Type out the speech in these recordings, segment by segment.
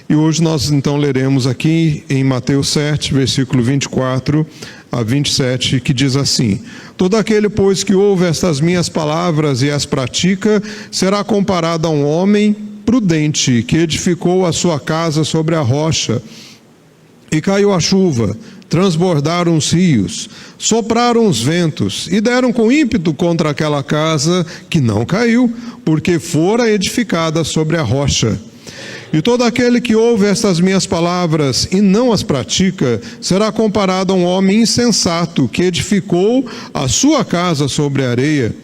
E hoje nós então leremos aqui em Mateus 7, versículo 24 a 27, que diz assim: todo aquele, pois, que ouve estas minhas palavras e as pratica, será comparado a um homem prudente, que edificou a sua casa sobre a rocha. E caiu a chuva, transbordaram os rios, sopraram os ventos, e deram com ímpeto contra aquela casa, que não caiu, porque fora edificada sobre a rocha. E todo aquele que ouve estas minhas palavras e não as pratica, será comparado a um homem insensato, que edificou a sua casa sobre a areia.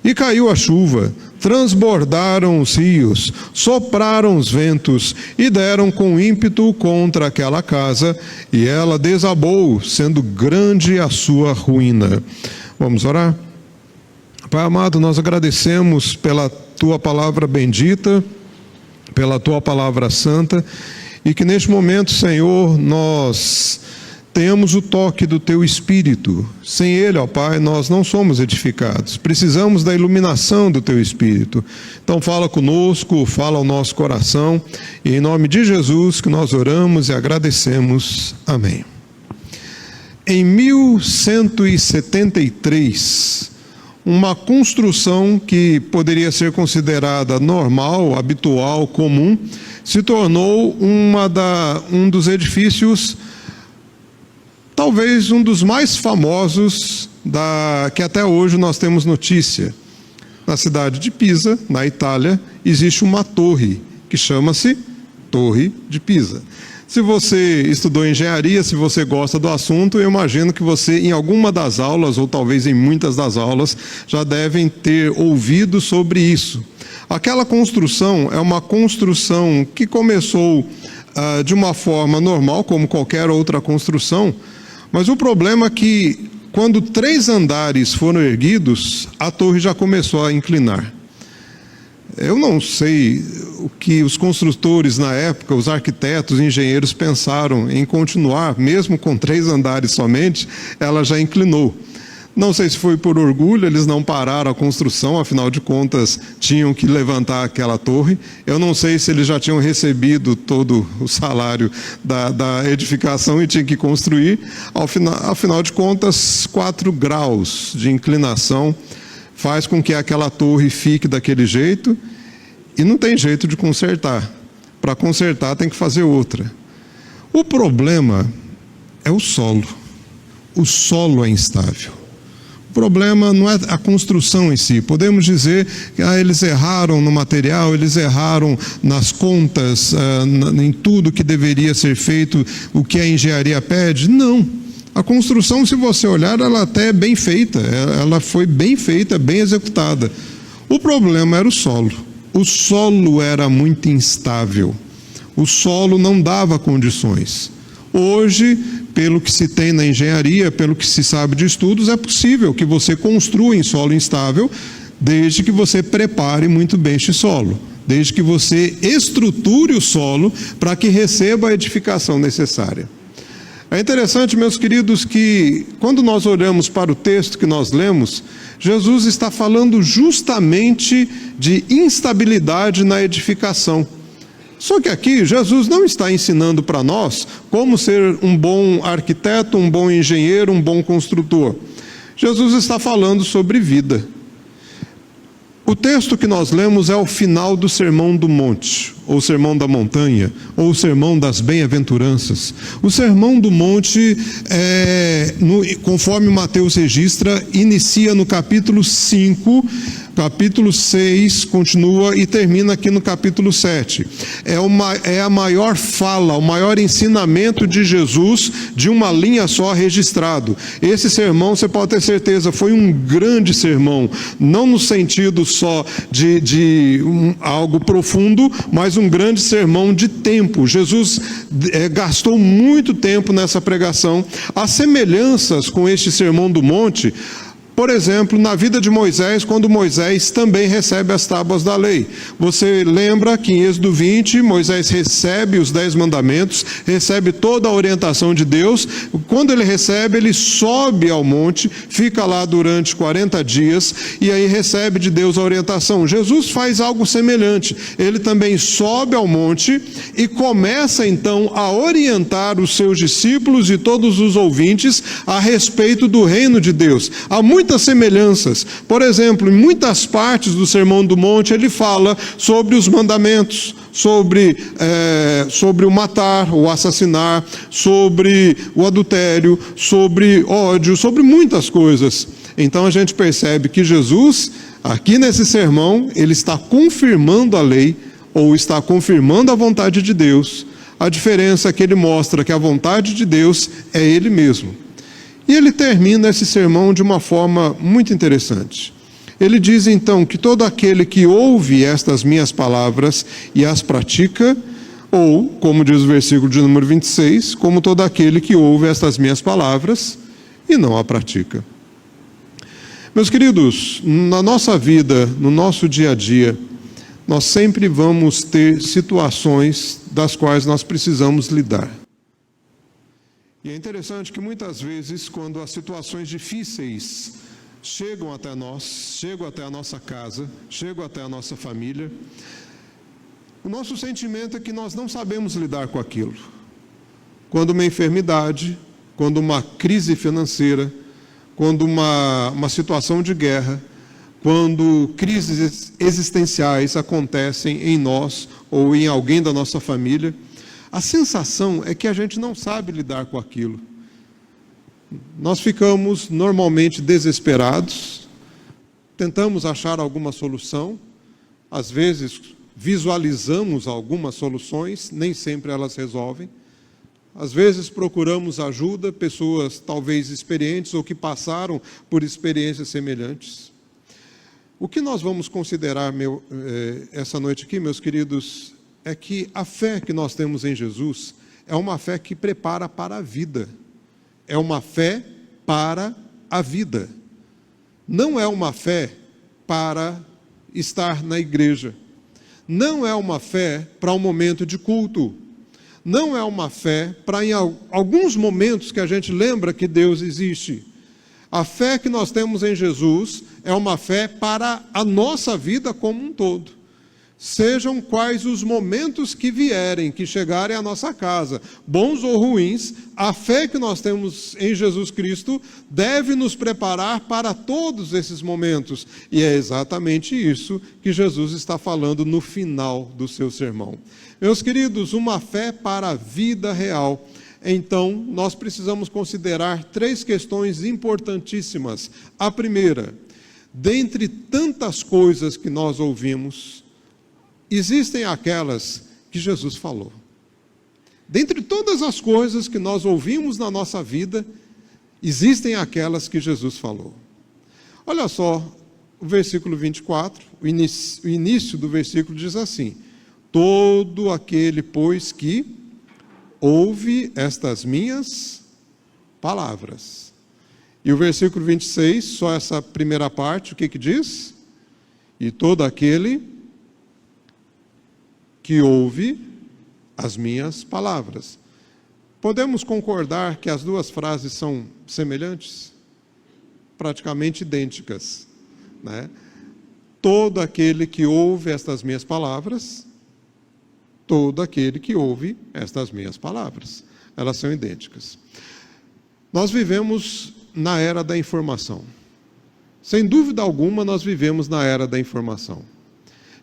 E caiu a chuva, transbordaram os rios, sopraram os ventos, e deram com ímpeto contra aquela casa, e ela desabou, sendo grande a sua ruína. Vamos orar? Pai amado, nós agradecemos pela Tua palavra bendita, pela Tua palavra santa, e que neste momento, Senhor, nós tenhamos o toque do Teu Espírito. Sem Ele, ó Pai, nós não somos edificados. Precisamos da iluminação do Teu Espírito. Então fala conosco, fala ao nosso coração, e em nome de Jesus que nós oramos e agradecemos. Amém. Em 1173, uma construção que poderia ser considerada normal, habitual, comum, se tornou um dos edifícios, talvez um dos mais famosos que até hoje nós temos notícia. Na cidade de Pisa, na Itália, existe uma torre que chama-se Torre de Pisa. Se você estudou engenharia, se você gosta do assunto, eu imagino que você, em alguma das aulas, ou talvez em muitas das aulas, já devem ter ouvido sobre isso. Aquela construção é uma construção que começou de uma forma normal, como qualquer outra construção, mas o problema é que, quando 3 andares foram erguidos, a torre já começou a inclinar. Eu não sei o que os construtores na época, os arquitetos, engenheiros pensaram em continuar, mesmo com 3 andares somente, ela já inclinou. Não sei se foi por orgulho, eles não pararam a construção, afinal de contas tinham que levantar aquela torre. Eu não sei se eles já tinham recebido todo o salário da edificação e tinham que construir. Afinal de contas, 4 graus de inclinação faz com que aquela torre fique daquele jeito, e não tem jeito de consertar. Para consertar tem que fazer outra. O problema é o solo. O solo é instável. O problema não é a construção em si. Podemos dizer que eles erraram no material, eles erraram nas contas, em tudo que deveria ser feito, o que a engenharia pede. Não. A construção, se você olhar, ela até é bem feita, ela foi bem feita, bem executada. O problema era o solo. O solo era muito instável. O solo não dava condições. Hoje, pelo que se tem na engenharia, pelo que se sabe de estudos, é possível que você construa em solo instável, desde que você prepare muito bem este solo, desde que você estruture o solo para que receba a edificação necessária. É interessante, meus queridos, que quando nós olhamos para o texto que nós lemos, Jesus está falando justamente de instabilidade na edificação. Só que aqui Jesus não está ensinando para nós como ser um bom arquiteto, um bom engenheiro, um bom construtor. Jesus está falando sobre vida. O texto que nós lemos é o final do Sermão do Monte, ou Sermão da Montanha, ou o Sermão das Bem-aventuranças. O Sermão do Monte, conforme Mateus registra, inicia no capítulo 5, capítulo 6, continua e termina aqui no capítulo 7. É a maior fala, o maior ensinamento de Jesus de uma linha só registrado. Esse sermão, você pode ter certeza, foi um grande sermão, não no sentido só de algo profundo, mas um grande sermão de tempo. Jesus gastou muito tempo nessa pregação. As semelhanças com este Sermão do Monte, Por exemplo, na vida de Moisés, quando Moisés também recebe as tábuas da lei. Você lembra que em Êxodo 20, Moisés recebe os 10 mandamentos, recebe toda a orientação de Deus. Quando ele recebe, ele sobe ao monte, fica lá durante 40 dias e aí recebe de Deus a orientação. Jesus faz algo semelhante. Ele também sobe ao monte e começa então a orientar os seus discípulos e todos os ouvintes a respeito do reino de Deus. Há muitas semelhanças. Por exemplo, em muitas partes do Sermão do Monte, ele fala sobre os mandamentos, sobre o matar, o assassinar, sobre o adultério, sobre ódio, sobre muitas coisas. Então a gente percebe que Jesus, aqui nesse sermão, ele está confirmando a lei, ou está confirmando a vontade de Deus. A diferença é que ele mostra que a vontade de Deus é ele mesmo. E ele termina esse sermão de uma forma muito interessante. Ele diz então que todo aquele que ouve estas minhas palavras e as pratica, ou, como diz o versículo de número 26, como todo aquele que ouve estas minhas palavras e não a pratica. Meus queridos, na nossa vida, no nosso dia a dia, nós sempre vamos ter situações das quais nós precisamos lidar. E é interessante que muitas vezes, quando as situações difíceis chegam até nós, chegam até a nossa casa, chegam até a nossa família, o nosso sentimento é que nós não sabemos lidar com aquilo. Quando uma enfermidade, quando uma crise financeira, quando uma situação de guerra, quando crises existenciais acontecem em nós ou em alguém da nossa família, a sensação é que a gente não sabe lidar com aquilo. Nós ficamos normalmente desesperados, tentamos achar alguma solução, às vezes visualizamos algumas soluções, nem sempre elas resolvem. Às vezes procuramos ajuda, pessoas talvez experientes ou que passaram por experiências semelhantes. O que nós vamos considerar essa noite aqui, meus queridos, é que a fé que nós temos em Jesus é uma fé que prepara para a vida. É uma fé para a vida. Não é uma fé para estar na igreja. Não é uma fé para um momento de culto. Não é uma fé para em alguns momentos que a gente lembra que Deus existe. A fé que nós temos em Jesus é uma fé para a nossa vida como um todo. Sejam quais os momentos que vierem, que chegarem à nossa casa, bons ou ruins, a fé que nós temos em Jesus Cristo deve nos preparar para todos esses momentos. E é exatamente isso que Jesus está falando no final do seu sermão. Meus queridos, uma fé para a vida real. Então, nós precisamos considerar 3 questões importantíssimas. A primeira, dentre tantas coisas que nós ouvimos, existem aquelas que Jesus falou. Dentre todas as coisas que nós ouvimos na nossa vida, existem aquelas que Jesus falou. Olha só, o versículo 24, o início do versículo diz assim: todo aquele, pois, que ouve estas minhas palavras. E o versículo 26, só essa primeira parte, o que diz? E todo aquele que ouve as minhas palavras. Podemos concordar que as duas frases são semelhantes? Praticamente idênticas, né? Todo aquele que ouve estas minhas palavras, todo aquele que ouve estas minhas palavras. Elas são idênticas. Nós vivemos na era da informação. Sem dúvida alguma, nós vivemos na era da informação.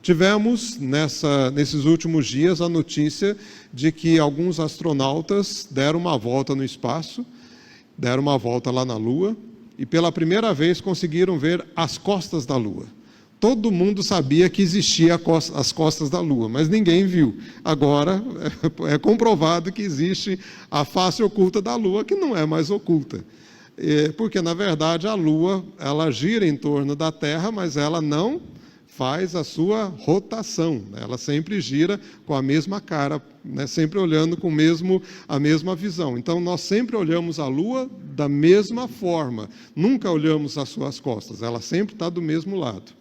Tivemos, nesses últimos dias, a notícia de que alguns astronautas deram uma volta no espaço, deram uma volta lá na Lua, e pela primeira vez conseguiram ver as costas da Lua. Todo mundo sabia que existia as costas da Lua, mas ninguém viu. Agora é comprovado que existe a face oculta da Lua, que não é mais oculta. Porque, na verdade, a Lua ela gira em torno da Terra, mas ela não faz a sua rotação, né? Ela sempre gira com a mesma cara, né? Sempre olhando com a mesma visão. Então, nós sempre olhamos a Lua da mesma forma, nunca olhamos as suas costas, ela sempre está do mesmo lado.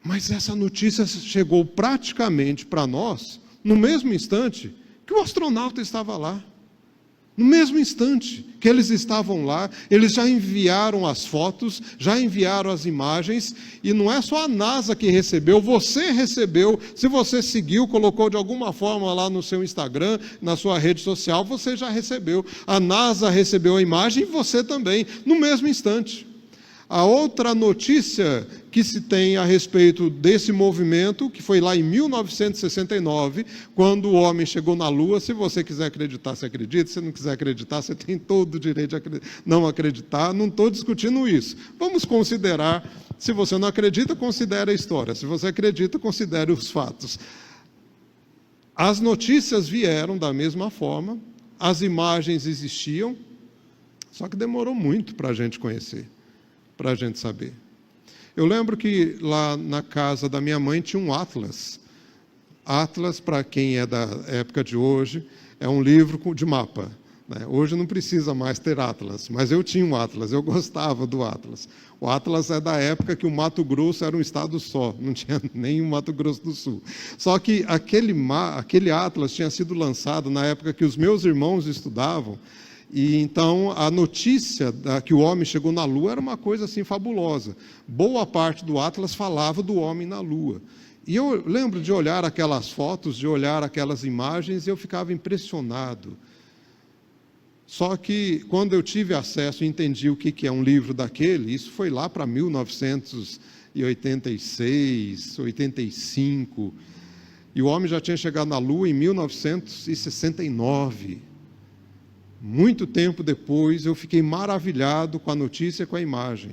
Mas essa notícia chegou praticamente para nós no mesmo instante que o astronauta estava lá. No mesmo instante que eles estavam lá, eles já enviaram as fotos, já enviaram as imagens, e não é só a NASA que recebeu, você recebeu. Se você seguiu, colocou de alguma forma lá no seu Instagram, na sua rede social, você já recebeu. A NASA recebeu a imagem e você também, no mesmo instante. A outra notícia que se tem a respeito desse movimento, que foi lá em 1969, quando o homem chegou na Lua. Se você quiser acreditar, você acredita. Se não quiser acreditar, você tem todo o direito de não acreditar. Não estou discutindo isso. Vamos considerar, se você não acredita, considere a história. Se você acredita, considere os fatos. As notícias vieram da mesma forma, as imagens existiam, só que demorou muito para a gente conhecer, para a gente saber. Eu lembro que lá na casa da minha mãe tinha um atlas. Atlas, para quem é da época de hoje, é um livro de mapa, né? Hoje não precisa mais ter atlas, mas eu tinha um atlas, eu gostava do atlas. O atlas é da época que o Mato Grosso era um estado só, não tinha nem o Mato Grosso do Sul. Só que aquele atlas tinha sido lançado na época que os meus irmãos estudavam. E então a notícia que o homem chegou na Lua era uma coisa assim fabulosa. Boa parte do Atlas falava do homem na Lua. E eu lembro de olhar aquelas fotos, de olhar aquelas imagens, e eu ficava impressionado. Só que quando eu tive acesso e entendi o que é um livro daquele, isso foi lá para 1986, 85, e o homem já tinha chegado na Lua em 1969. Muito tempo depois, eu fiquei maravilhado com a notícia e com a imagem.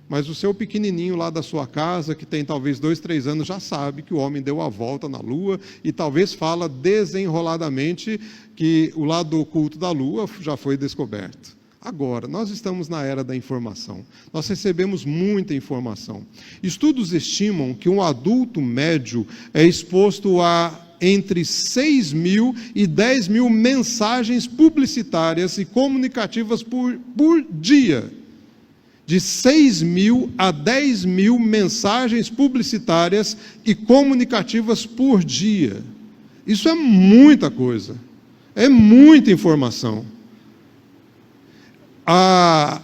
Mas o seu pequenininho lá da sua casa, que tem talvez 2, 3 anos, já sabe que o homem deu a volta na Lua e talvez fala desenroladamente que o lado oculto da Lua já foi descoberto. Agora, nós estamos na era da informação. Nós recebemos muita informação. Estudos estimam que um adulto médio é exposto a entre 6 mil e 10 mil mensagens publicitárias e comunicativas por dia. De 6 mil a 10 mil mensagens publicitárias e comunicativas por dia. Isso é muita coisa. É muita informação. A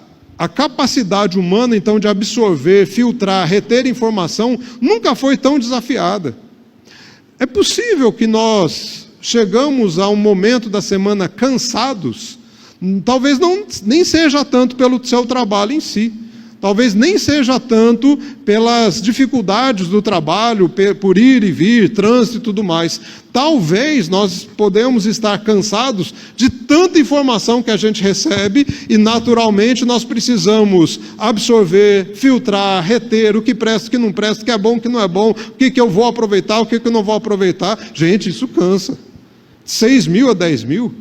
capacidade humana, então, de absorver, filtrar, reter informação nunca foi tão desafiada. É possível que nós chegamos a um momento da semana cansados, talvez nem seja tanto pelo seu trabalho em si, talvez nem seja tanto pelas dificuldades do trabalho, por ir e vir, trânsito e tudo mais. Talvez nós podemos estar cansados de tanta informação que a gente recebe e, naturalmente, nós precisamos absorver, filtrar, reter o que presta, o que não presta, o que é bom, o que não é bom, o que eu vou aproveitar, o que eu não vou aproveitar. Gente, isso cansa. 6 mil a 10 mil,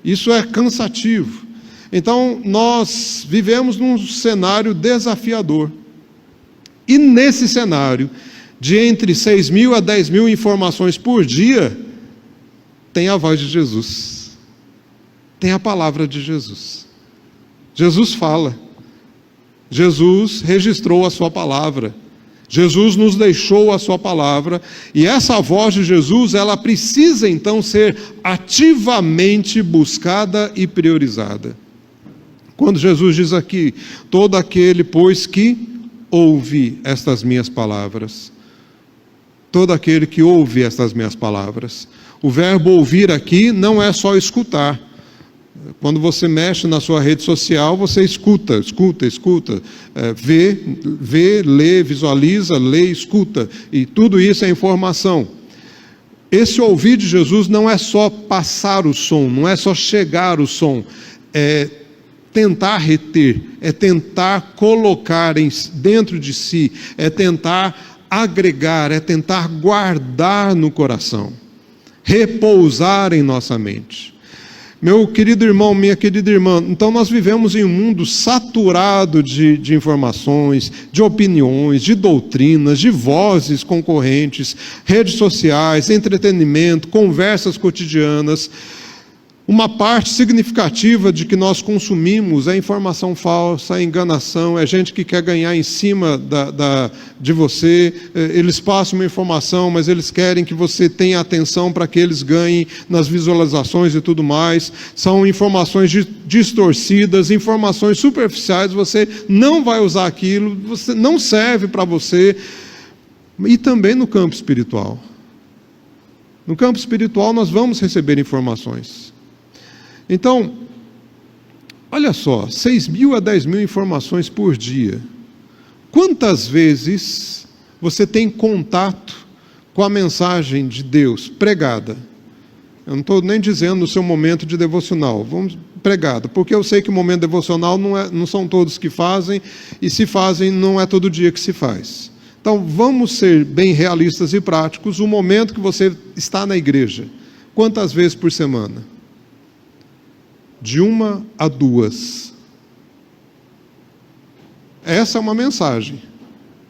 isso é cansativo. Então, nós vivemos num cenário desafiador. E nesse cenário, de entre 6 mil a 10 mil informações por dia, tem a voz de Jesus. Tem a palavra de Jesus. Jesus fala. Jesus registrou a sua palavra. Jesus nos deixou a sua palavra. E essa voz de Jesus, ela precisa então ser ativamente buscada e priorizada. Quando Jesus diz aqui, todo aquele, pois, que ouve estas minhas palavras. Todo aquele que ouve estas minhas palavras. O verbo ouvir aqui não é só escutar. Quando você mexe na sua rede social, você escuta, vê, lê, visualiza, lê, escuta. E tudo isso é informação. Esse ouvir de Jesus não é só passar o som, não é só chegar o som. É tentar reter, é tentar colocar dentro de si, é tentar agregar, é tentar guardar no coração, repousar em nossa mente. Meu querido irmão, minha querida irmã, então nós vivemos em um mundo saturado de informações, de opiniões, de doutrinas, de vozes concorrentes, redes sociais, entretenimento, conversas cotidianas. Uma parte significativa de que nós consumimos é informação falsa, é enganação, é gente que quer ganhar em cima de você. Eles passam uma informação, mas eles querem que você tenha atenção para que eles ganhem nas visualizações e tudo mais. São informações distorcidas, informações superficiais, você não vai usar aquilo, você não serve para você. E também no campo espiritual. No campo espiritual nós vamos receber informações. Então, olha só, 6.000 a 10.000 informações por dia. Quantas vezes você tem contato com a mensagem de Deus pregada? Eu não estou nem dizendo no seu momento de devocional, vamos pregada, porque eu sei que o momento devocional não são todos que fazem, e se fazem, não é todo dia que se faz. Então, vamos ser bem realistas e práticos. O momento que você está na igreja, quantas vezes por semana? De 1 a 2. Essa é uma mensagem.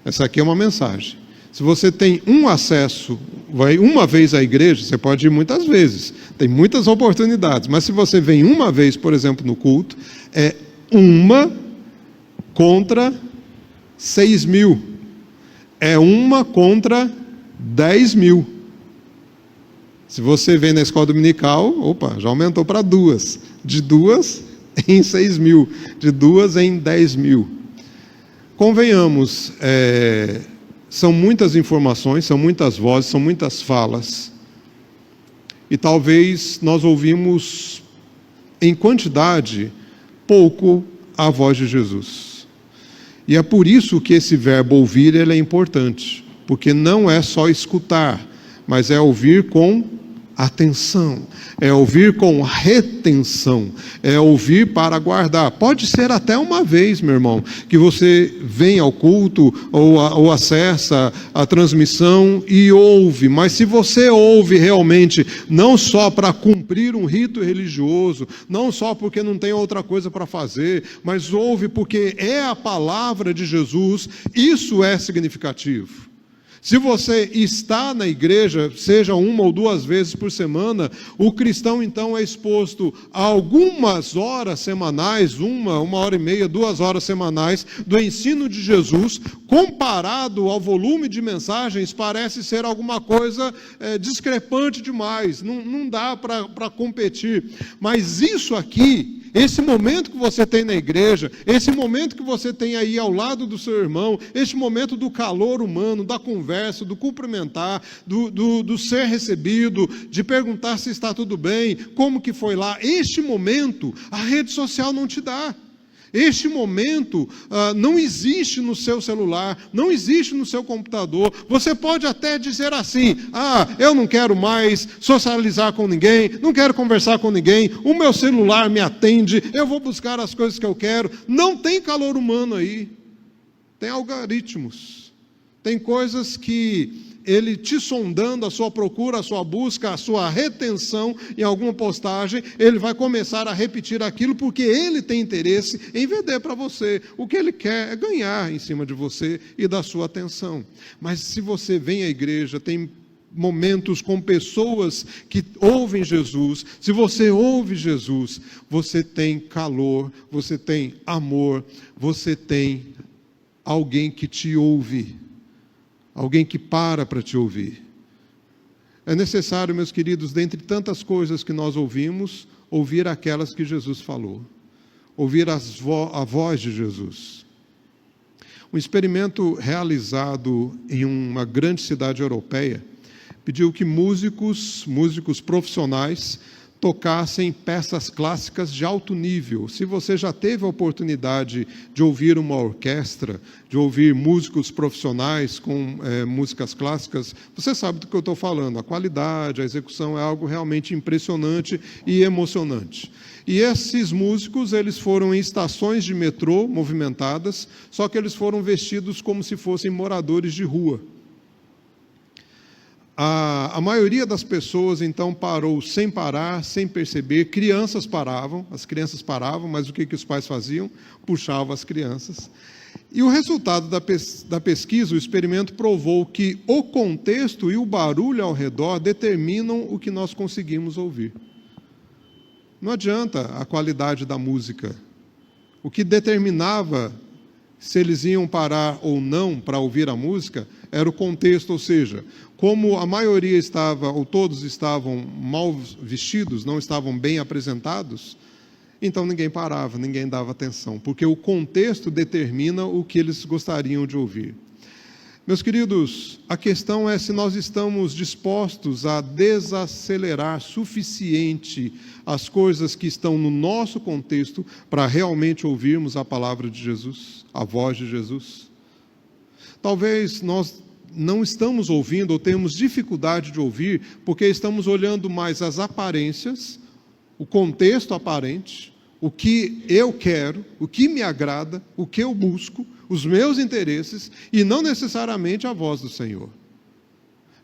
Essa aqui é uma mensagem. Se você tem um acesso, vai uma vez à igreja, você pode ir muitas vezes. Tem muitas oportunidades. Mas se você vem uma vez, por exemplo, no culto, é 1 contra 6.000. É 1 contra 10.000. Se você vem na escola dominical, já aumentou para 2. De 2 em 6.000. De 2 em 10.000. Convenhamos, são muitas informações, são muitas vozes, são muitas falas. E talvez nós ouvimos, em quantidade, pouco a voz de Jesus. E é por isso que esse verbo ouvir ele é importante. Porque não é só escutar, mas é ouvir com atenção, é ouvir com retenção, é ouvir para guardar. Pode ser até uma vez, meu irmão, que você vem ao culto ou acessa a transmissão e ouve, mas se você ouve realmente, não só para cumprir um rito religioso, não só porque não tem outra coisa para fazer, mas ouve porque é a palavra de Jesus, isso é significativo. Se você está na igreja, seja 1 ou 2 vezes por semana, o cristão então é exposto a algumas horas semanais, 1 hora e meia, 2 horas semanais, do ensino de Jesus, comparado ao volume de mensagens, parece ser alguma coisa discrepante demais, não dá para competir. Mas isso aqui, esse momento que você tem na igreja, esse momento que você tem aí ao lado do seu irmão, este momento do calor humano, da conversa, do cumprimentar, do ser recebido, de perguntar se está tudo bem, como que foi lá, este momento a rede social não te dá. Este momento não existe no seu celular, não existe no seu computador. Você pode até dizer assim: eu não quero mais socializar com ninguém, não quero conversar com ninguém, o meu celular me atende, eu vou buscar as coisas que eu quero. Não tem calor humano aí, tem algoritmos, tem coisas que ele te sondando, a sua procura, a sua busca, a sua retenção em alguma postagem, ele vai começar a repetir aquilo porque ele tem interesse em vender para você. O que ele quer é ganhar em cima de você e da sua atenção. Mas se você vem à igreja, tem momentos com pessoas que ouvem Jesus, se você ouve Jesus, você tem calor, você tem amor, você tem alguém que te ouve. Alguém que para te ouvir. É necessário, meus queridos, dentre tantas coisas que nós ouvimos, ouvir aquelas que Jesus falou. Ouvir a voz de Jesus. Um experimento realizado em uma grande cidade europeia pediu que músicos profissionais tocassem peças clássicas de alto nível. Se você já teve a oportunidade de ouvir uma orquestra, de ouvir músicos profissionais com músicas clássicas, você sabe do que eu estou falando. A qualidade, a execução é algo realmente impressionante e emocionante. E esses músicos, eles foram em estações de metrô movimentadas, só que eles foram vestidos como se fossem moradores de rua. A maioria das pessoas, então, parou sem parar, sem perceber. Crianças paravam, as crianças paravam, mas o que os pais faziam? Puxavam as crianças. E o resultado da pesquisa, o experimento, provou que o contexto e o barulho ao redor determinam o que nós conseguimos ouvir. Não adianta a qualidade da música. O que determinava se eles iam parar ou não para ouvir a música era o contexto, ou seja, como a maioria estava, ou todos estavam mal vestidos, não estavam bem apresentados, então ninguém parava, ninguém dava atenção, porque o contexto determina o que eles gostariam de ouvir. Meus queridos, a questão é se nós estamos dispostos a desacelerar suficiente as coisas que estão no nosso contexto para realmente ouvirmos a palavra de Jesus, a voz de Jesus. Talvez nós não estamos ouvindo ou temos dificuldade de ouvir porque estamos olhando mais as aparências, o contexto aparente, o que eu quero, o que me agrada, o que eu busco, os meus interesses, e não necessariamente a voz do Senhor.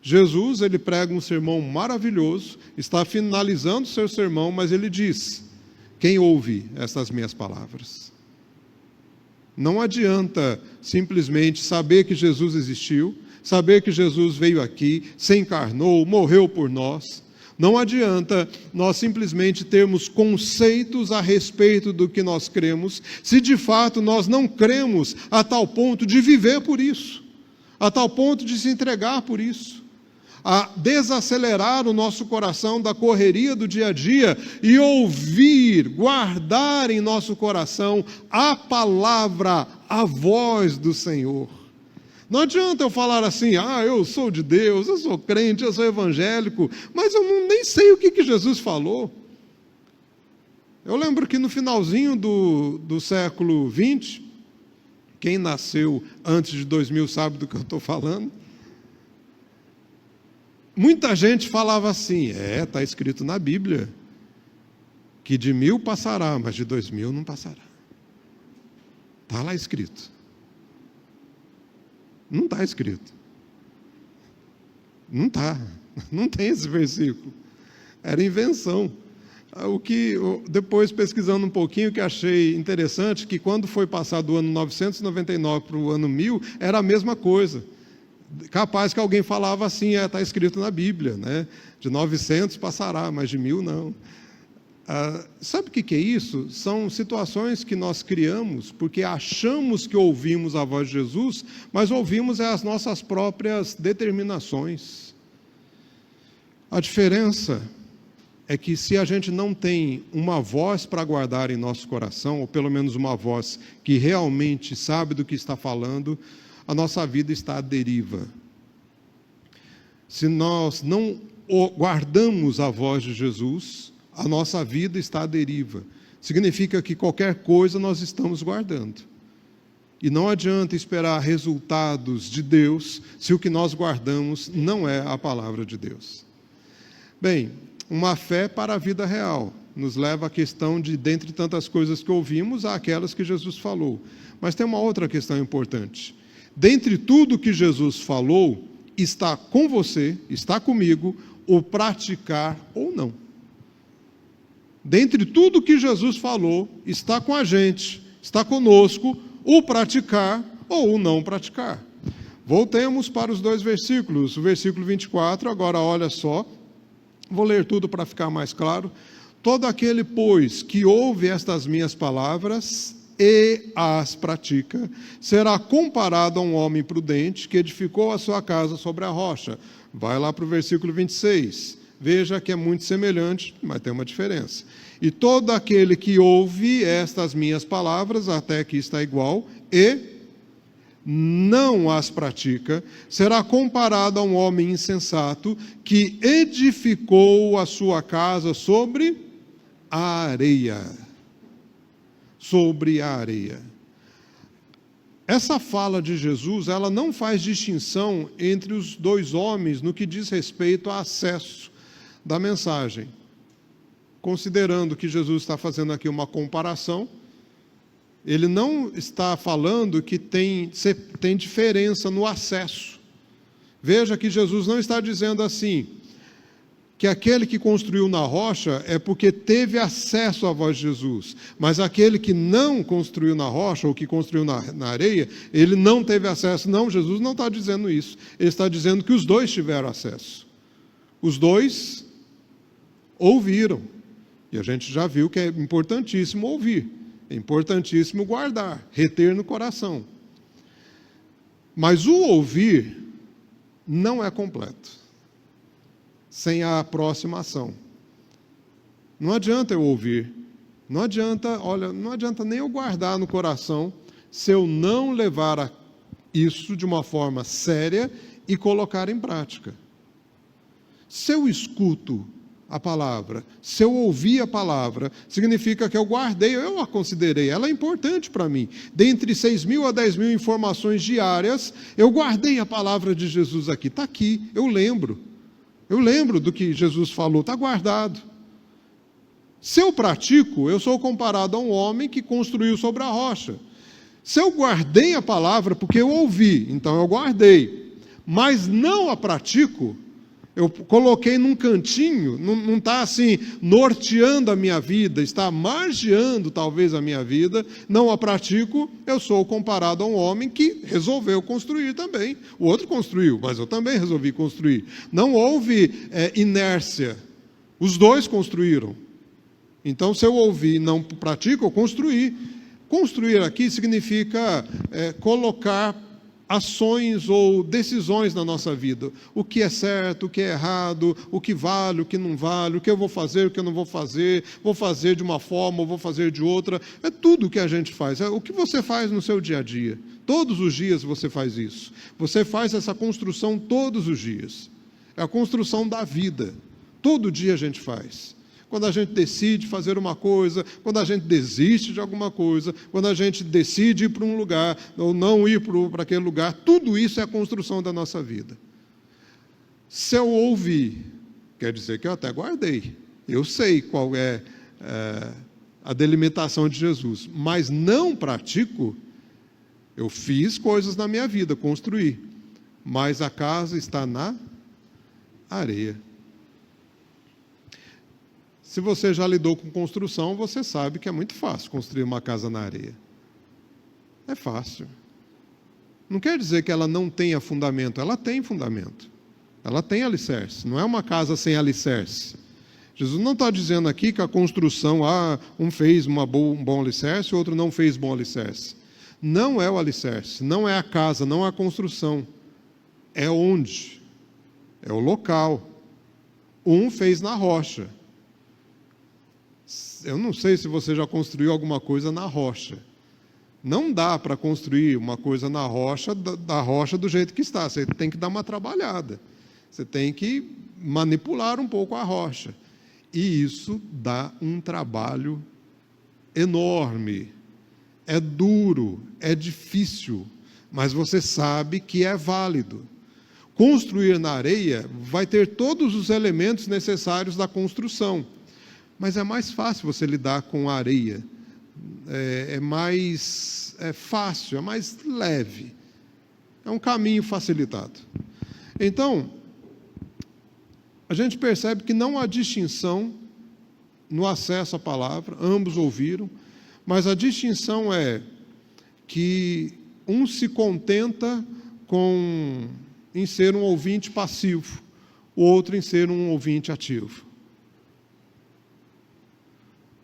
Jesus, ele prega um sermão maravilhoso, está finalizando o seu sermão, mas ele diz: quem ouve estas minhas palavras? Não adianta simplesmente saber que Jesus existiu, saber que Jesus veio aqui, se encarnou, morreu por nós. Não adianta nós simplesmente termos conceitos a respeito do que nós cremos, se de fato nós não cremos a tal ponto de viver por isso, a tal ponto de se entregar por isso, a desacelerar o nosso coração da correria do dia a dia e ouvir, guardar em nosso coração a palavra, a voz do Senhor. Não adianta eu falar assim: eu sou de Deus, eu sou crente, eu sou evangélico, mas eu nem sei o que Jesus falou. Eu lembro que no finalzinho do século XX, quem nasceu antes de 2000 sabe do que eu estou falando, muita gente falava assim: está escrito na Bíblia, que de 1000 passará, mas de 2000 não passará. Está lá escrito. Não está escrito. Não está. Não tem esse versículo. Era invenção. O que, depois pesquisando um pouquinho, que achei interessante, que quando foi passado do ano 999 para o ano 1000, era a mesma coisa. Capaz que alguém falava assim: está escrito na Bíblia, né? De 900 passará, mas de 1000 não. Sabe o que é isso? São situações que nós criamos porque achamos que ouvimos a voz de Jesus, mas ouvimos as nossas próprias determinações. A diferença é que se a gente não tem uma voz para guardar em nosso coração, ou pelo menos uma voz que realmente sabe do que está falando, a nossa vida está à deriva. Se nós não guardamos a voz de Jesus, a nossa vida está à deriva. Significa que qualquer coisa nós estamos guardando. E não adianta esperar resultados de Deus se o que nós guardamos não é a palavra de Deus. Bem, uma fé para a vida real nos leva à questão de, dentre tantas coisas que ouvimos, àquelas que Jesus falou. Mas tem uma outra questão importante. Dentre tudo que Jesus falou, está com você, está comigo, o praticar ou não. Dentre tudo que Jesus falou, está com a gente, está conosco, o praticar ou o não praticar. Voltemos para os 2 versículos. O versículo 24, agora olha só, vou ler tudo para ficar mais claro. Todo aquele, pois, que ouve estas minhas palavras e as pratica, será comparado a um homem prudente que edificou a sua casa sobre a rocha. Vai lá para o versículo 26. Veja que é muito semelhante, mas tem uma diferença. E todo aquele que ouve estas minhas palavras, até aqui está igual, e não as pratica, será comparado a um homem insensato que edificou a sua casa sobre a areia. Sobre a areia. Essa fala de Jesus, ela não faz distinção entre os 2 homens no que diz respeito a acesso da mensagem. Considerando que Jesus está fazendo aqui uma comparação, ele não está falando que tem diferença no acesso. Veja que Jesus não está dizendo assim, que aquele que construiu na rocha é porque teve acesso à voz de Jesus, mas aquele que não construiu na rocha, ou que construiu na areia, ele não teve acesso. Não, Jesus não está dizendo isso. Ele está dizendo que os dois tiveram acesso. Os dois ouviram. E a gente já viu que é importantíssimo ouvir, é importantíssimo guardar, reter no coração. Mas o ouvir não é completo sem a aproximação. Não adianta eu ouvir, não adianta nem eu guardar no coração se eu não levar isso de uma forma séria e colocar em prática. Se eu escuto a palavra, se eu ouvir a palavra, significa que eu guardei, eu a considerei, ela é importante para mim. Dentre 6.000 a 10.000 informações diárias, eu guardei a palavra de Jesus aqui, está aqui, eu lembro do que Jesus falou, está guardado. Se eu pratico, eu sou comparado a um homem que construiu sobre a rocha. Se eu guardei a palavra, porque eu ouvi, então eu guardei, mas não a pratico, eu coloquei num cantinho, não está assim, norteando a minha vida, está margeando talvez a minha vida, não a pratico, eu sou comparado a um homem que resolveu construir também. O outro construiu, mas eu também resolvi construir. Não houve inércia, os dois construíram. Então, se eu ouvi e não pratico, eu construí. Construir aqui significa colocar ações ou decisões na nossa vida. O que é certo, o que é errado, o que vale, o que não vale, o que eu vou fazer, o que eu não vou fazer de uma forma ou vou fazer de outra. É tudo o que a gente faz. É o que você faz no seu dia a dia. Todos os dias você faz isso. Você faz essa construção todos os dias. É a construção da vida. Todo dia a gente faz. Quando a gente decide fazer uma coisa, quando a gente desiste de alguma coisa, quando a gente decide ir para um lugar ou não ir para aquele lugar, tudo isso é a construção da nossa vida. Se eu ouvir, quer dizer que eu até guardei. Eu sei qual é a delimitação de Jesus, mas não pratico. Eu fiz coisas na minha vida, construí, mas a casa está na areia. Se você já lidou com construção, você sabe que é muito fácil construir uma casa na areia. É fácil. Não quer dizer que ela não tenha fundamento, ela tem fundamento. Ela tem alicerce, não é uma casa sem alicerce. Jesus não está dizendo aqui que a construção, um fez um bom alicerce, o outro não fez bom alicerce. Não é o alicerce, não é a casa, não é a construção. É onde? É o local. Um fez na rocha. Eu não sei se você já construiu alguma coisa na rocha. Não dá para construir uma coisa na rocha, da rocha do jeito que está. Você tem que dar uma trabalhada. Você tem que manipular um pouco a rocha. E isso dá um trabalho enorme. É duro, é difícil, mas você sabe que é válido. Construir na areia vai ter todos os elementos necessários da construção. Mas é mais fácil você lidar com a areia, é mais fácil, é mais leve, é um caminho facilitado. Então, a gente percebe que não há distinção no acesso à palavra, ambos ouviram, mas a distinção é que um se contenta em ser um ouvinte passivo, o outro em ser um ouvinte ativo.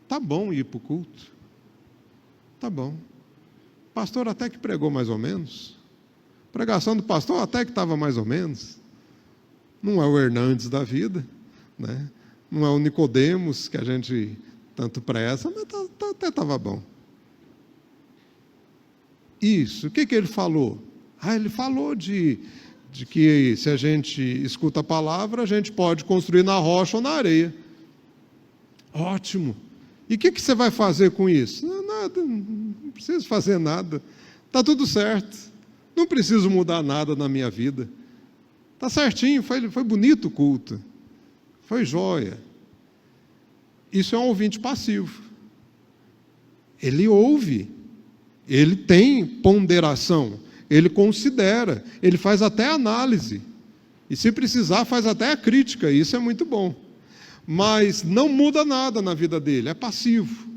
Tá bom ir para o culto. Tá bom. O pastor até que pregou mais ou menos. A pregação do pastor até que estava mais ou menos. Não é o Hernandes da vida, né? Não é o Nicodemos que a gente tanto preza, mas até estava bom. Isso. O que ele falou? Ele falou de que se a gente escuta a palavra, a gente pode construir na rocha ou na areia. Ótimo. E o que você vai fazer com isso? Nada, não preciso fazer nada. Está tudo certo. Não preciso mudar nada na minha vida. Está certinho, foi bonito o culto. Foi jóia. Isso é um ouvinte passivo. Ele ouve. Ele tem ponderação. Ele considera. Ele faz até análise. E se precisar, faz até a crítica, isso é muito bom. Mas não muda nada na vida dele, é passivo.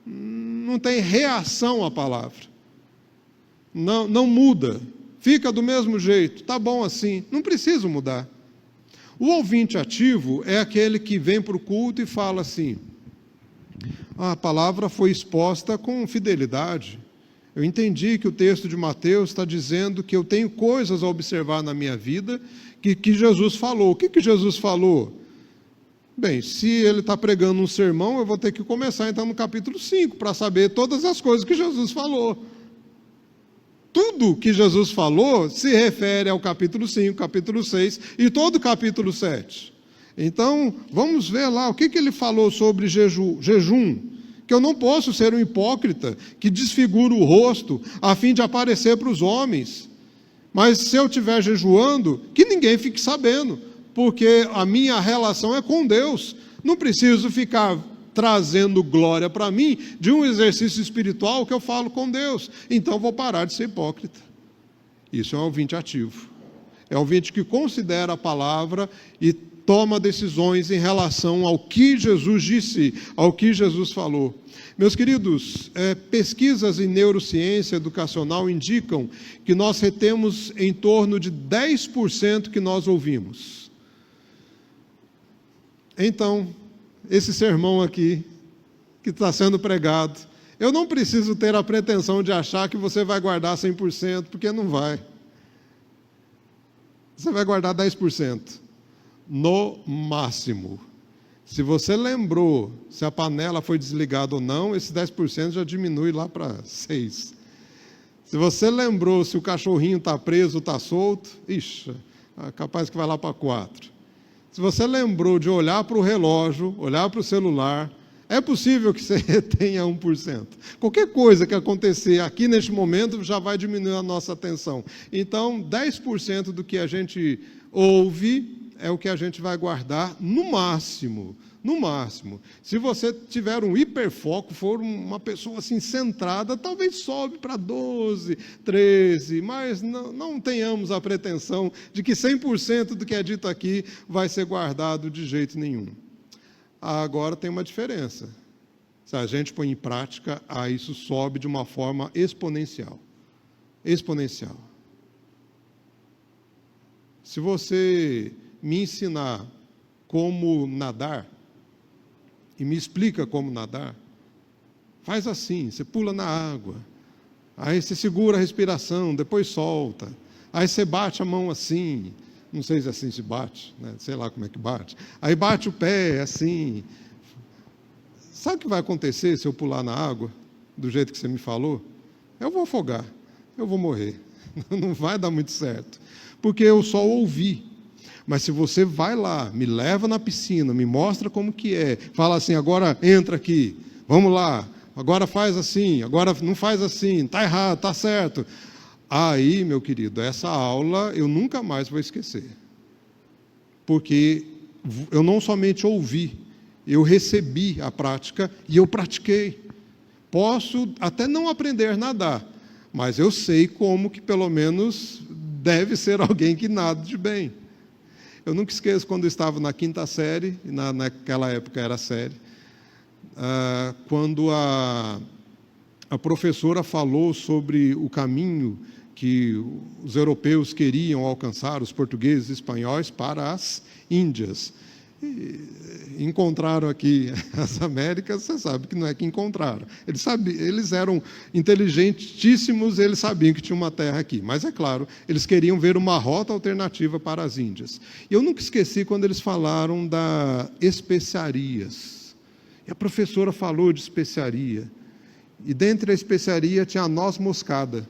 Não tem reação à palavra. Não muda, fica do mesmo jeito, está bom assim, não precisa mudar. O ouvinte ativo é aquele que vem para o culto e fala assim: a palavra foi exposta com fidelidade. Eu entendi que o texto de Mateus está dizendo que eu tenho coisas a observar na minha vida que Jesus falou. O que Jesus falou? Bem, se ele está pregando um sermão, eu vou ter que começar então no capítulo 5, para saber todas as coisas que Jesus falou. Tudo que Jesus falou se refere ao capítulo 5, capítulo 6 e todo o capítulo 7. Então, vamos ver lá o que ele falou sobre jejum. Que eu não posso ser um hipócrita que desfigura o rosto a fim de aparecer para os homens. Mas se eu estiver jejuando, que ninguém fique sabendo, porque a minha relação é com Deus. Não preciso ficar trazendo glória para mim de um exercício espiritual que eu falo com Deus. Então vou parar de ser hipócrita. Isso é um ouvinte ativo. É um ouvinte que considera a palavra e toma decisões em relação ao que Jesus disse, ao que Jesus falou. Meus queridos, pesquisas em neurociência educacional indicam que nós retemos em torno de 10% que nós ouvimos. Então, esse sermão aqui, que está sendo pregado, eu não preciso ter a pretensão de achar que você vai guardar 100%, porque não vai. Você vai guardar 10%. No máximo. Se você lembrou se a panela foi desligada ou não, esse 10% já diminui lá para 6%. Se você lembrou se o cachorrinho está preso ou está solto, ixi, é capaz que vai lá para 4%. Se você lembrou de olhar para o relógio, olhar para o celular, é possível que você retenha 1%. Qualquer coisa que acontecer aqui neste momento já vai diminuir a nossa atenção. Então, 10% do que a gente ouve é o que a gente vai guardar no máximo. No máximo. Se você tiver um hiperfoco, for uma pessoa assim centrada, talvez sobe para 12, 13, mas não tenhamos a pretensão de que 100% do que é dito aqui vai ser guardado de jeito nenhum. Agora tem uma diferença. Se a gente põe em prática, isso sobe de uma forma exponencial. Exponencial. Se você me ensinar como nadar, e me explica como nadar, faz assim, você pula na água, aí você segura a respiração, depois solta, aí você bate a mão assim, não sei se assim se bate, né? Sei lá como é que bate, aí bate o pé assim. Sabe o que vai acontecer se eu pular na água, do jeito que você me falou? Eu vou afogar, eu vou morrer, não vai dar muito certo, porque eu só ouvi. Mas se você vai lá, me leva na piscina, me mostra como que é, fala assim, agora entra aqui, vamos lá, agora faz assim, agora não faz assim, está errado, está certo. Aí, meu querido, essa aula eu nunca mais vou esquecer. Porque eu não somente ouvi, eu recebi a prática e eu pratiquei. Posso até não aprender a nadar, mas eu sei como que pelo menos deve ser alguém que nade bem. Eu nunca esqueço quando eu estava na 5ª série, naquela época era série, quando a professora falou sobre o caminho que os europeus queriam alcançar, os portugueses e espanhóis, para as Índias. Encontraram aqui as Américas, você sabe que não é que encontraram. Eles eram inteligentíssimos, eles sabiam que tinha uma terra aqui. Mas, é claro, eles queriam ver uma rota alternativa para as Índias. E eu nunca esqueci quando eles falaram das especiarias. E a professora falou de especiaria. E dentre a especiaria tinha a noz moscada.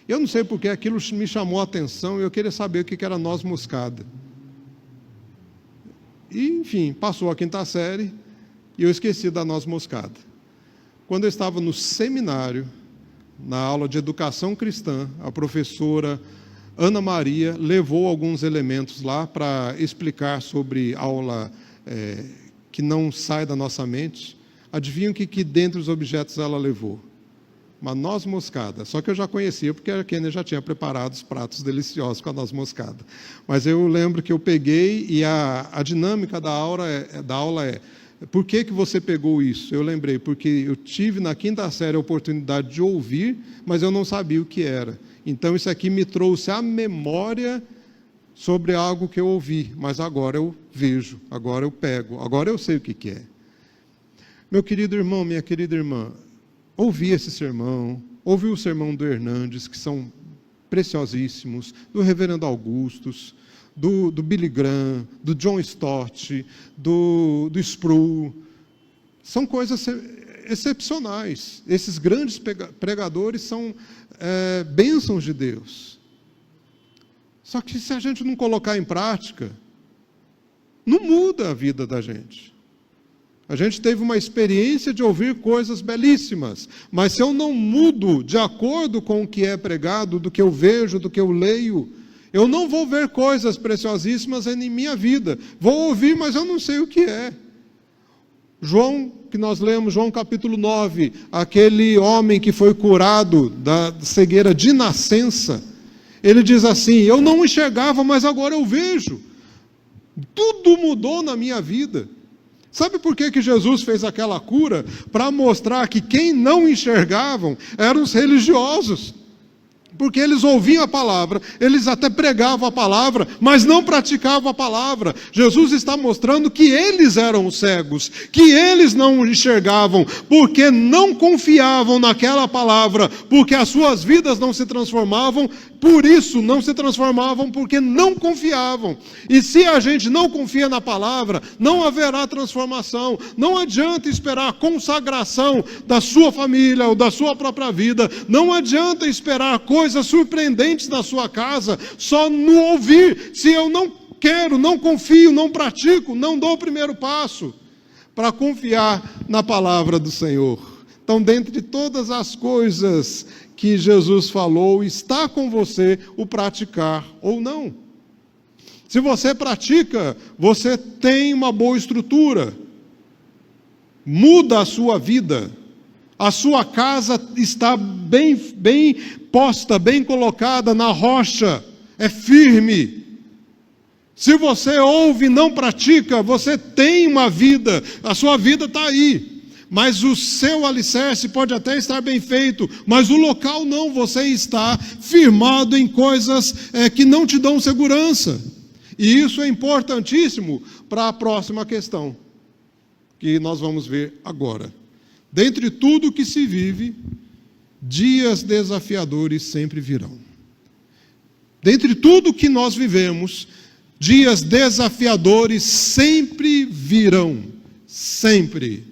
Eu não sei porque aquilo me chamou a atenção e eu queria saber o que era noz moscada. E, enfim, passou a 5ª série e eu esqueci da noz moscada. Quando eu estava no seminário, na aula de educação cristã, a professora Ana Maria levou alguns elementos lá para explicar sobre aula que não sai da nossa mente. Adivinham que dentre os objetos ela levou? uma noz moscada. Só que eu já conhecia, porque a Kenny já tinha preparado os pratos deliciosos com a noz moscada. Mas eu lembro que eu peguei, e a dinâmica da aula é: por que você pegou isso? Eu lembrei, porque eu tive na quinta série a oportunidade de ouvir, mas eu não sabia o que era. Então isso aqui me trouxe a memória sobre algo que eu ouvi, mas agora eu vejo, agora eu pego, agora eu sei o que é. Meu querido irmão, minha querida irmã, ouvi esse sermão, ouvi o sermão do Hernandes, que são preciosíssimos, do reverendo Augustus, do Billy Graham, do John Stott, do Sproul. São coisas excepcionais. Esses grandes pregadores são bênçãos de Deus. Só que se a gente não colocar em prática, não muda a vida da gente. A gente teve uma experiência de ouvir coisas belíssimas, mas se eu não mudo de acordo com o que é pregado, do que eu vejo, do que eu leio, eu não vou ver coisas preciosíssimas em minha vida. Vou ouvir, mas eu não sei o que é. João, que nós lemos, João capítulo 9, aquele homem que foi curado da cegueira de nascença, ele diz assim: eu não enxergava, mas agora eu vejo. Tudo mudou na minha vida. Sabe por que Jesus fez aquela cura? Para mostrar que quem não enxergavam eram os religiosos. Porque eles ouviam a palavra, eles até pregavam a palavra, mas não praticavam a palavra. Jesus está mostrando que eles eram cegos, que eles não enxergavam, porque não confiavam naquela palavra, porque as suas vidas não se transformavam, por isso não se transformavam, porque não confiavam. E se a gente não confia na palavra, não haverá transformação. Não adianta esperar a consagração da sua família ou da sua própria vida, não adianta esperar coisas surpreendentes na sua casa, só no ouvir. Se eu não quero, não confio, não pratico, não dou o primeiro passo para confiar na palavra do Senhor. Então, dentre todas as coisas que Jesus falou, está com você o praticar ou não. Se você pratica, você tem uma boa estrutura, muda a sua vida, a sua casa está bem posta, bem colocada na rocha, é firme. Se você ouve e não pratica, você tem uma vida, a sua vida está aí. Mas o seu alicerce pode até estar bem feito, mas o local não, você está firmado em coisas que não te dão segurança. E isso é importantíssimo para a próxima questão, que nós vamos ver agora. Dentre tudo que se vive, dias desafiadores sempre virão. Dentre tudo que nós vivemos, dias desafiadores sempre virão. Sempre.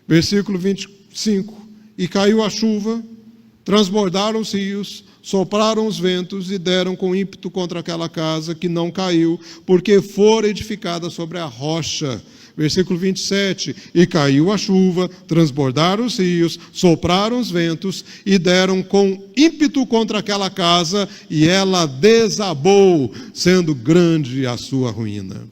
Versículo 25. E caiu a chuva, transbordaram os rios, sopraram os ventos e deram com ímpeto contra aquela casa, que não caiu, porque fora edificada sobre a rocha. Versículo 27, e caiu a chuva, transbordaram os rios, sopraram os ventos e deram com ímpeto contra aquela casa, e ela desabou, sendo grande a sua ruína.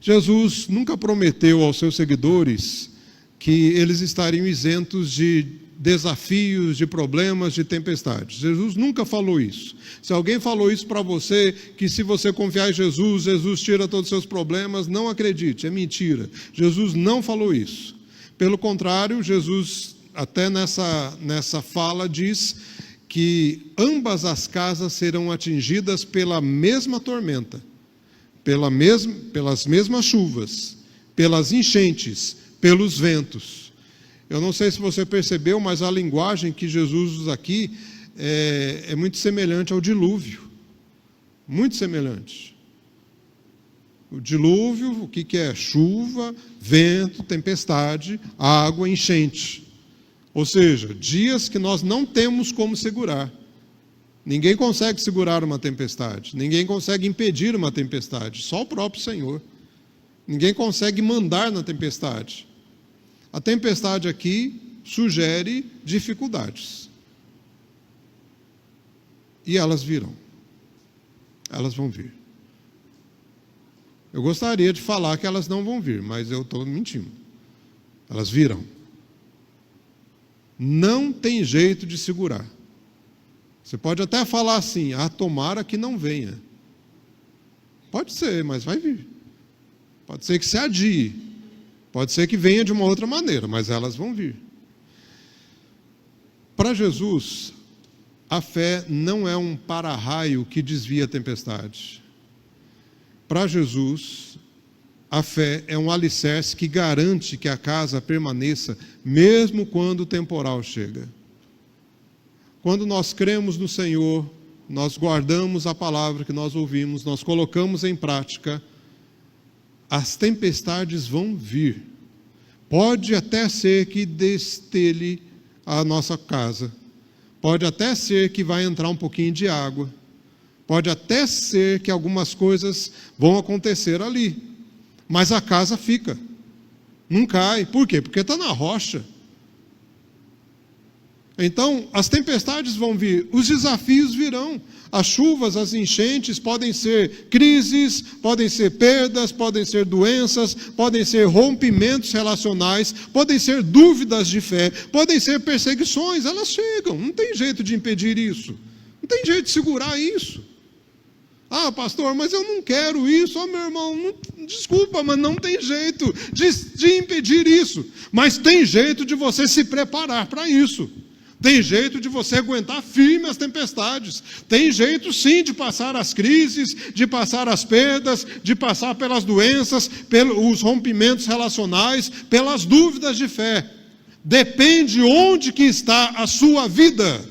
Jesus nunca prometeu aos seus seguidores que eles estariam isentos de desafios, de problemas, de tempestades. Jesus nunca falou isso. Se alguém falou isso para você, que se você confiar em Jesus, Jesus tira todos os seus problemas, não acredite, é mentira. Jesus não falou isso. Pelo contrário, Jesus, até nessa fala, diz que ambas as casas serão atingidas pela mesma tormenta, pelas mesmas chuvas, pelas enchentes, pelos ventos. Eu não sei se você percebeu, mas a linguagem que Jesus usa aqui é muito semelhante ao dilúvio. Muito semelhante. O dilúvio, o que é? Chuva, vento, tempestade, água, enchente. Ou seja, dias que nós não temos como segurar. Ninguém consegue segurar uma tempestade. Ninguém consegue impedir uma tempestade. Só o próprio Senhor. Ninguém consegue mandar na tempestade. A tempestade aqui sugere dificuldades. E elas virão. Elas vão vir. Eu gostaria de falar que elas não vão vir, mas eu estou mentindo. Elas virão. Não tem jeito de segurar. Você pode até falar assim, tomara que não venha. Pode ser, mas vai vir. Pode ser que se adie. Pode ser que venha de uma outra maneira, mas elas vão vir. Para Jesus, a fé não é um para-raio que desvia a tempestade. Para Jesus, a fé é um alicerce que garante que a casa permaneça, mesmo quando o temporal chega. Quando nós cremos no Senhor, nós guardamos a palavra que nós ouvimos, nós colocamos em prática, as tempestades vão vir. Pode até ser que destelhe a nossa casa. Pode até ser que vai entrar um pouquinho de água. Pode até ser que algumas coisas vão acontecer ali. Mas a casa fica. Não cai. Por quê? Porque está na rocha. Então, as tempestades vão vir, os desafios virão. As chuvas, as enchentes podem ser crises, podem ser perdas, podem ser doenças, podem ser rompimentos relacionais, podem ser dúvidas de fé, podem ser perseguições, elas chegam, não tem jeito de impedir isso, não tem jeito de segurar isso. Pastor, mas eu não quero isso. Meu irmão, desculpa, mas não tem jeito de impedir isso, mas tem jeito de você se preparar para isso. Tem jeito de você aguentar firme as tempestades. Tem jeito sim de passar as crises, de passar as perdas, de passar pelas doenças, pelos rompimentos relacionais, pelas dúvidas de fé. Depende onde que está a sua vida.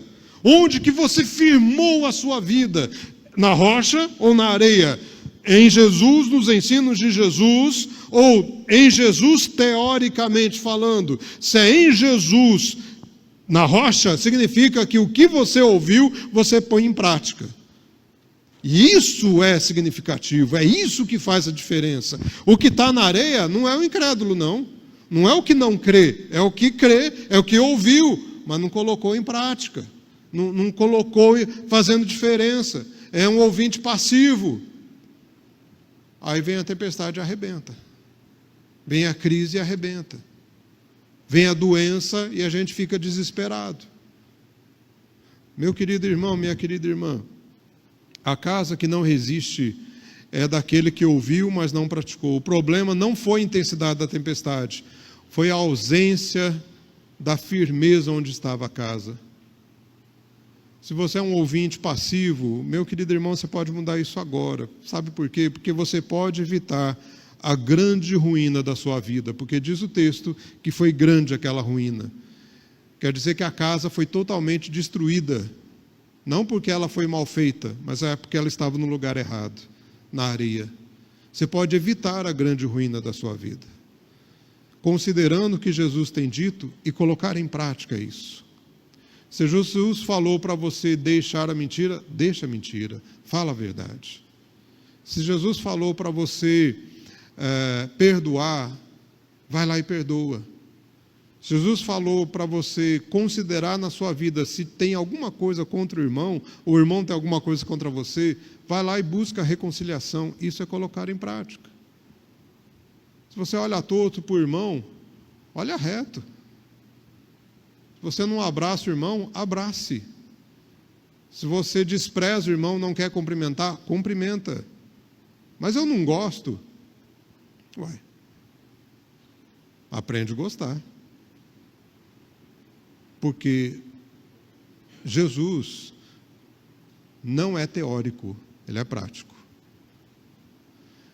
Onde que você firmou a sua vida. Na rocha ou na areia? Em Jesus, nos ensinos de Jesus, ou em Jesus teoricamente falando. Se é em Jesus, na rocha, significa que o que você ouviu, você põe em prática. E isso é significativo, é isso que faz a diferença. O que está na areia não é o incrédulo, não. Não é o que não crê, é o que crê, é o que ouviu, mas não colocou em prática. Não colocou fazendo diferença. É um ouvinte passivo. Aí vem a tempestade e arrebenta. Vem a crise e arrebenta. Vem a doença e a gente fica desesperado. Meu querido irmão, minha querida irmã, a casa que não resiste é daquele que ouviu, mas não praticou. O problema não foi a intensidade da tempestade, foi a ausência da firmeza onde estava a casa. Se você é um ouvinte passivo, meu querido irmão, você pode mudar isso agora. Sabe por quê? Porque você pode evitar a grande ruína da sua vida, porque diz o texto que foi grande aquela ruína. Quer dizer que a casa foi totalmente destruída, não porque ela foi mal feita, mas é porque ela estava no lugar errado, na areia. Você pode evitar a grande ruína da sua vida, considerando o que Jesus tem dito e colocar em prática isso. Se Jesus falou para você deixar a mentira, deixa a mentira, fala a verdade. Se Jesus falou para você perdoar, vai lá e perdoa. Se Jesus falou para você considerar na sua vida se tem alguma coisa contra o irmão tem alguma coisa contra você, vai lá e busca a reconciliação. Isso é colocar em prática. Se você olha torto para o irmão, olha reto. Se você não abraça o irmão, abrace. Se você despreza o irmão, não quer cumprimentar, cumprimenta. Mas eu não gosto. Aprende a gostar. Porque Jesus não é teórico, ele é prático.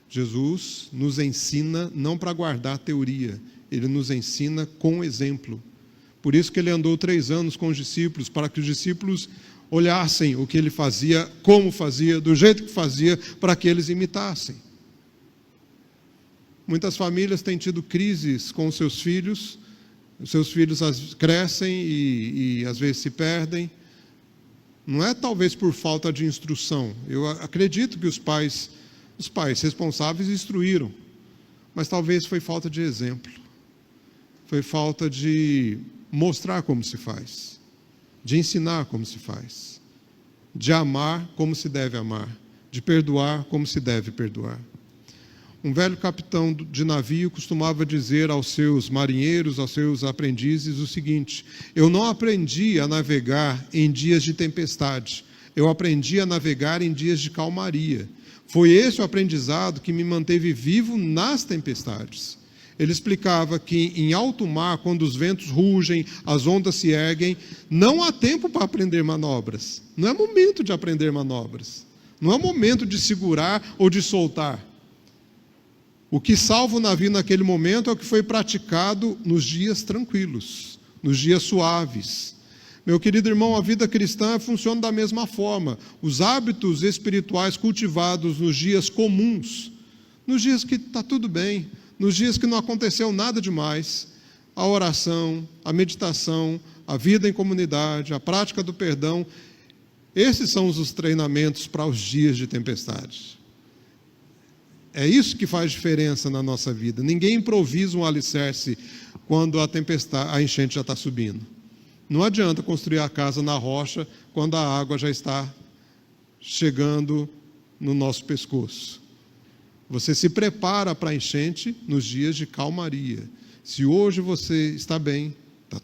Jesus nos ensina não para guardar teoria, ele nos ensina com exemplo. Por isso que ele andou 3 anos com os discípulos, para que os discípulos olhassem o que ele fazia, como fazia, do jeito que fazia, para que eles imitassem. Muitas famílias têm tido crises com os seus filhos crescem e às vezes se perdem. Não é talvez por falta de instrução. Eu acredito que os pais responsáveis instruíram, mas talvez foi falta de exemplo. Foi falta de mostrar como se faz, de ensinar como se faz, de amar como se deve amar, de perdoar como se deve perdoar. Um velho capitão de navio costumava dizer aos seus marinheiros, aos seus aprendizes, o seguinte: eu não aprendi a navegar em dias de tempestade, eu aprendi a navegar em dias de calmaria. Foi esse o aprendizado que me manteve vivo nas tempestades. Ele explicava que em alto mar, quando os ventos rugem, as ondas se erguem, não há tempo para aprender manobras. Não é momento de aprender manobras. Não é momento de segurar ou de soltar. O que salva o navio naquele momento é o que foi praticado nos dias tranquilos, nos dias suaves. Meu querido irmão, a vida cristã funciona da mesma forma. Os hábitos espirituais cultivados nos dias comuns, nos dias que está tudo bem, nos dias que não aconteceu nada demais, a oração, a meditação, a vida em comunidade, a prática do perdão, esses são os treinamentos para os dias de tempestade. É isso que faz diferença na nossa vida. Ninguém improvisa um alicerce quando a enchente já está subindo. Não adianta construir a casa na rocha quando a água já está chegando no nosso pescoço. Você se prepara para a enchente nos dias de calmaria. Se hoje você está bem, está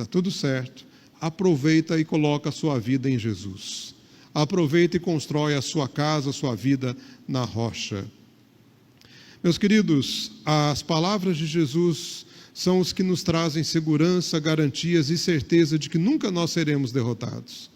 tudo certo, aproveita e coloca a sua vida em Jesus. Aproveita e constrói a sua casa, a sua vida na rocha. Meus queridos, as palavras de Jesus são os que nos trazem segurança, garantias e certeza de que nunca nós seremos derrotados.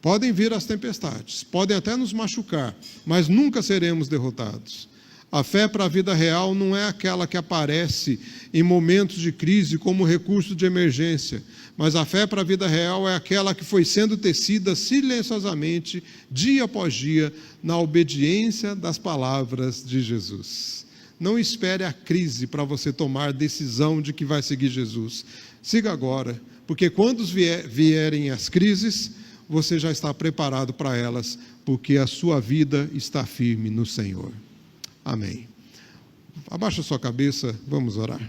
Podem vir as tempestades, podem até nos machucar, mas nunca seremos derrotados. A fé para a vida real não é aquela que aparece em momentos de crise como recurso de emergência, mas a fé para a vida real é aquela que foi sendo tecida silenciosamente, dia após dia, na obediência das palavras de Jesus. Não espere a crise para você tomar decisão de que vai seguir Jesus. Siga agora, porque quando vierem as crises, você já está preparado para elas, porque a sua vida está firme no Senhor. Amém. Abaixa sua cabeça, vamos orar.